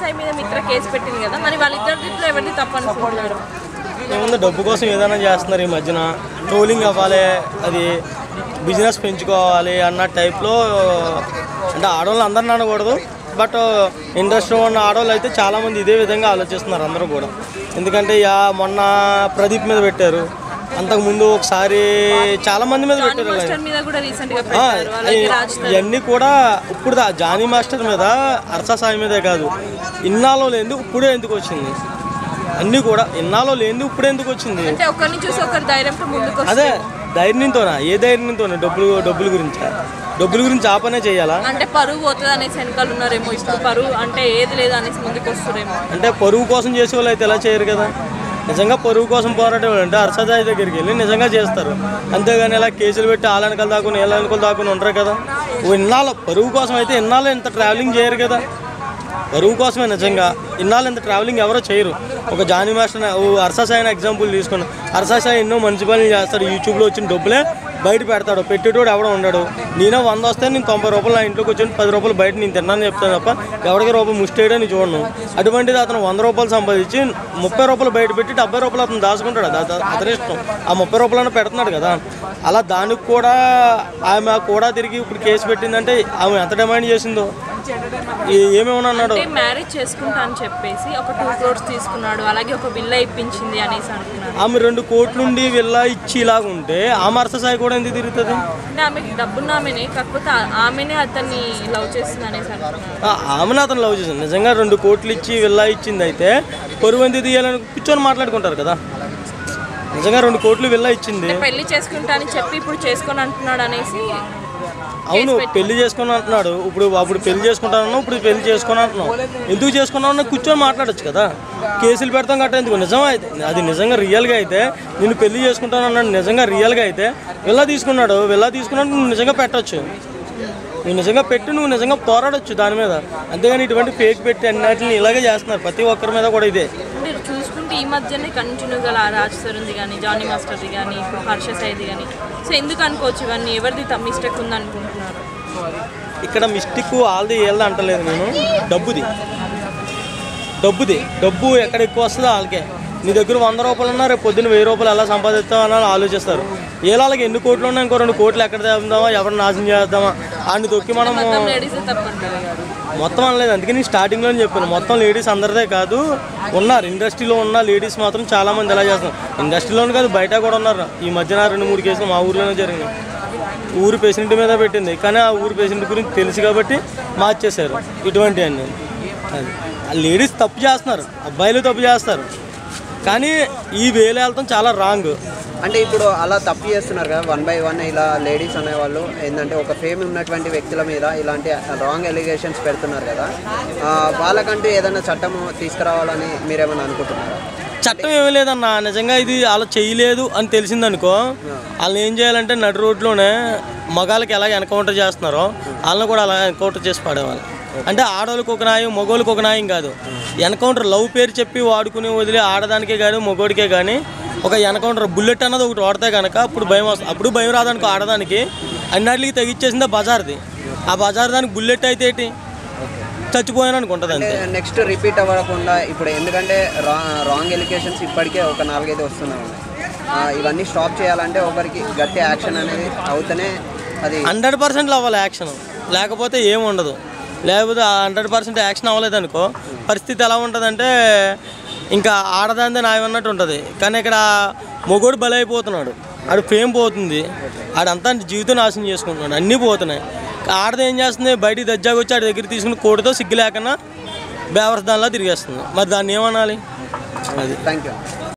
సాయి మీద మిత్ర కేసు పెట్టింది కదా, మరి వాళ్ళిద్దరిలో ఎవరిది తప్పు అనుకుంటున్నారు? ఏముంది, డబ్బు కోసం ఏదైనా చేస్తున్నారు ఈ మధ్యన. ట్రోలింగ్ అవ్వాలి, అది బిజినెస్ పెంచుకోవాలి అన్న టైప్లో. అంటే ఆడవాళ్ళు అందరిని అనకూడదు, బట్ ఇండస్ట్రీలో ఉన్న ఆడవాళ్ళు అయితే చాలామంది ఇదే విధంగా ఆలోచిస్తున్నారు అందరూ కూడా. ఎందుకంటే మొన్న ప్రదీప్ మీద పెట్టారు, అంతకుముందు ఒకసారి చాలా మంది మీద పెట్టారు. ఇవన్నీ కూడా ఇప్పుడు జానీ మాస్టర్ మీద, హర్ష సాయి మీదే కాదు, ఇన్నాళ్ళు లేదు ఇప్పుడే ఎందుకు వచ్చింది, అన్నీ కూడా ఇన్నాళ్ళు లేదు ఇప్పుడే ఎందుకు వచ్చింది. అదే ధైర్యంతోనా, ఏ ధైర్యంతోనే? డబ్బుల గురించి ఆ పనే చేయాలా? అంటే పరువు పోతుంది అనేసి వెనకాల ఉన్నారేమో, ఇప్పుడు పరువు అంటే ఏది లేదు అనేసి ముందుకు వస్తారేమో. అంటే పరువు కోసం చేసే వాళ్ళు అయితే ఎలా చేయరు కదా. నిజంగా పరువు కోసం పోరాడే వాళ్ళు అంటే హర్ష సాయి దగ్గరికి వెళ్ళి నిజంగా చేస్తారు, అంతేగాని ఇలా కేసులు పెట్టి వాళ్ళ వెనకాల దాక్కుని వీళ్ళ వెనకాల దాక్కుని ఉండరు కదా. ఇన్నాళ్ళు పరువు కోసం అయితే ఇన్నాళ్ళు ఇంత ట్రావెలింగ్ చేయరు కదా. పరువు కోసమే నిజంగా ఇన్నాళ్ళు ఇంత ట్రావెలింగ్ ఎవరో చేయరు. ఒక జానీ మాస్టర్, హర్ష సాయిని ఎగ్జాంపుల్ తీసుకున్నాను. హర్ష సాయి ఎన్నో మంచి పనులు చేస్తాడు, యూట్యూబ్లో వచ్చిన డబ్బులే బయట పెడతాడు, పెట్టేటోడు ఎవడో ఉండడు. నేను 100 వస్తే నేను 90 రూపాయలు నా ఇంట్లోకి వచ్చి 10 రూపాయలు బయట నేను తిన్నాను చెప్తాను తప్ప ఎవరికి రూపాయి ముష్టేయడని చూడను. అటువంటిది అతను 100 రూపాయలు సంపాదించి 30 రూపాయలు బయట పెట్టి 70 రూపాయలు అతను దాచుకుంటాడు, అతని ఇష్టం. ఆ 30 రూపాయలను పెడుతున్నాడు కదా. అలా దానికి కూడా ఆమె కూడా తిరిగి ఇప్పుడు కేసు పెట్టిందంటే ఆమె ఎంత డిమాండ్ చేసిందో, ఏమేమన్నా అన్నాడు. మ్యారేజ్ చేసుకుంటా అని చెప్పేసి ఒక 2 crores తీసుకున్నాడు, అలాగే ఒక విల్లా ఇప్పించింది అనేసి అంటున్నారు. ఆమె 2 కోట్ల నుండి విల్లా ఇచ్చి ఇలాగ ఉంటే ఆమె హర్ష సాయి కూడా ఎందుకు తిరుగుతుంది? అంటే ఆమెకి డబ్బున్న ఆమెనే, కాకపోతే ఆమెనే అతన్ని లవ్ చేస్తుంది అనేసి అంటున్నారు. ఆమెను అతను లవ్ చేసింది. నిజంగా 2 కోట్లు ఇచ్చి విల్లా ఇచ్చింది అయితే పరువు ఎందుకు తీయాలని కూర్చొని మాట్లాడుకుంటారు కదా. నిజంగా 2 కోట్లు విల్లా ఇచ్చింది, పెళ్లి చేసుకుంటా అని చెప్పి ఇప్పుడు చేసుకొని అంటున్నాడు అనేసి. అవును, పెళ్లి చేసుకుని అంటున్నాడు. అప్పుడు పెళ్లి చేసుకుంటానన్నా, ఇప్పుడు పెళ్లి చేసుకుని అంటున్నావు. ఎందుకు చేసుకున్నావు కూర్చొని మాట్లాడచ్చు కదా. కేసులు పెడతాం గట్ట ఎందుకు? నిజం అయితే అది నిజంగా రియల్గా అయితే నేను పెళ్లి చేసుకుంటాను అన్నాడు, నిజంగా రియల్గా అయితే విల్లా తీసుకున్నాడు నువ్వు నిజంగా పెట్టచ్చు, నువ్వు నిజంగా పెట్టి నువ్వు నిజంగా పోరాడచ్చు దాని మీద. అంతేగాని ఇటువంటి ఫేక్ పెట్టి అన్నిటిని ఇలాగే చేస్తున్నారు ప్రతి ఒక్కరి మీద కూడా. ఇదే చూసుకుంటే ఈ మధ్యనే కంటిన్యూగా రాజ్ తరుణ్ది కానీ, జానీ మాస్టర్ది కానీ, ఇప్పుడు హర్ష సాయిది కానీ. సో ఎందుకు అనుకోవచ్చు ఇవన్నీ? ఎవరిది మిస్టేక్ ఉంది అనుకుంటున్నారు? ఇక్కడ మిస్టేక్ వాళ్ళది వీళ్ళది అంటలేదు నేను. డబ్బు ఎక్కడ ఎక్కువ వస్తుందో వాళ్ళకే. నీ దగ్గర 100 రూపాయలు ఉన్నా రేపు పొద్దున్న 1000 రూపాయలు ఎలా సంపాదిస్తావు అని ఆలోచిస్తారు. వాళ్ళకి ఎన్ని కోట్లు ఉన్నా ఇంకో 2 కోట్లు ఎక్కడ తెద్దామా, ఎవరిని నాశనం చేద్దామా అని తొక్కి మనం మొత్తం అనలేదు. అందుకే నేను స్టార్టింగ్లో చెప్పాను, మొత్తం లేడీస్ అందరిదే కాదు, ఉన్నారు ఇండస్ట్రీలో ఉన్న లేడీస్ మాత్రం చాలామంది ఎలా చేస్తున్నారు. ఇండస్ట్రీలోనే కాదు బయట కూడా ఉన్నారు. ఈ మధ్యన 2-3 కేసులు మా ఊర్లోనే జరిగినాయి. ఊరు పేషెంట్ మీద పెట్టింది, కానీ ఆ ఊరు పేషెంట్ గురించి తెలుసు కాబట్టి మార్చేశారు ఇటువంటివన్నీ. అది లేడీస్ తప్పు చేస్తున్నారు, అబ్బాయిలు తప్పు చేస్తారు, కానీ ఈ వేలు వెళ్తాం చాలా రాంగ్. అంటే ఇప్పుడు అలా తప్పు చేస్తున్నారు కదా 1 by 1 ఇలా లేడీస్ అనేవాళ్ళు ఏంటంటే ఒక ఫేమ్ ఉన్నటువంటి వ్యక్తుల మీద ఇలాంటి రాంగ్ ఎలిగేషన్స్ పెడుతున్నారు కదా, వాళ్ళకంటూ ఏదైనా చట్టం తీసుకురావాలని మీరేమన్నా అనుకుంటున్నారా? చట్టం ఏమీ లేదన్నా. నిజంగా ఇది అలా చేయలేదు అని తెలిసిందనుకో, వాళ్ళని ఏం చేయాలంటే నడి రోడ్లోనే మగాళ్ళకి ఎలా ఎన్కౌంటర్ చేస్తున్నారో వాళ్ళని కూడా అలా ఎన్కౌంటర్ చేసి పడేవాళ్ళు. అంటే ఆడవాళ్ళకి ఒక న్యాయం, మగవాళ్ళకి ఒక న్యాయం కాదు. ఎన్కౌంటర్ లవ్ పేరు చెప్పి వాడుకుని వదిలి ఆడదానికే కానీ మగోడికే కానీ ఒక ఎన్కౌంటర్ బుల్లెట్ అన్నది ఒకటి వాడితే కనుక అప్పుడు భయం వస్తుంది. అప్పుడు భయం రాదనుకో ఆడదానికి. అన్నిటికి తెగిచ్చేసిందే బజార్ది. ఆ బజార్ దానికి బుల్లెట్ అయితే ఏంటి, చచ్చిపోయాను అనుకుంటుంది అంతే. నెక్స్ట్ రిపీట్ అవ్వకుండా ఇప్పుడు ఎందుకంటే రాంగ్ ఎలిగేషన్స్ ఇప్పటికే ఒక 4-5 వస్తున్నాయి. ఇవన్నీ స్టాప్ చేయాలంటే ఒకరికి గట్టి యాక్షన్ అనేది అవుతూనే అది 100% అవ్వాలి యాక్షన్, లేకపోతే ఏముండదు. లేకపోతే 100% యాక్షన్ అవ్వలేదనుకో పరిస్థితి ఎలా ఉంటుందంటే ఇంకా ఆడదాందే న్యాయం అన్నట్టు ఉంటుంది. కానీ ఇక్కడ మొగోడు బలైపోతున్నాడు, ఆడు ఫేమ్ పోతుంది, ఆడంతా జీవితం నాశనం చేసుకుంటున్నాడు, అన్నీ పోతున్నాయి. ఆడది ఏం చేస్తుంది, బయటికి దజ్జాగా వచ్చి ఆడి దగ్గర తీసుకుని కోడితో సిగ్గు లేకుండా బేవర్స్ దానిలా తిరిగేస్తుంది. మరి దాన్ని ఏమనాలి? అది. Thank you.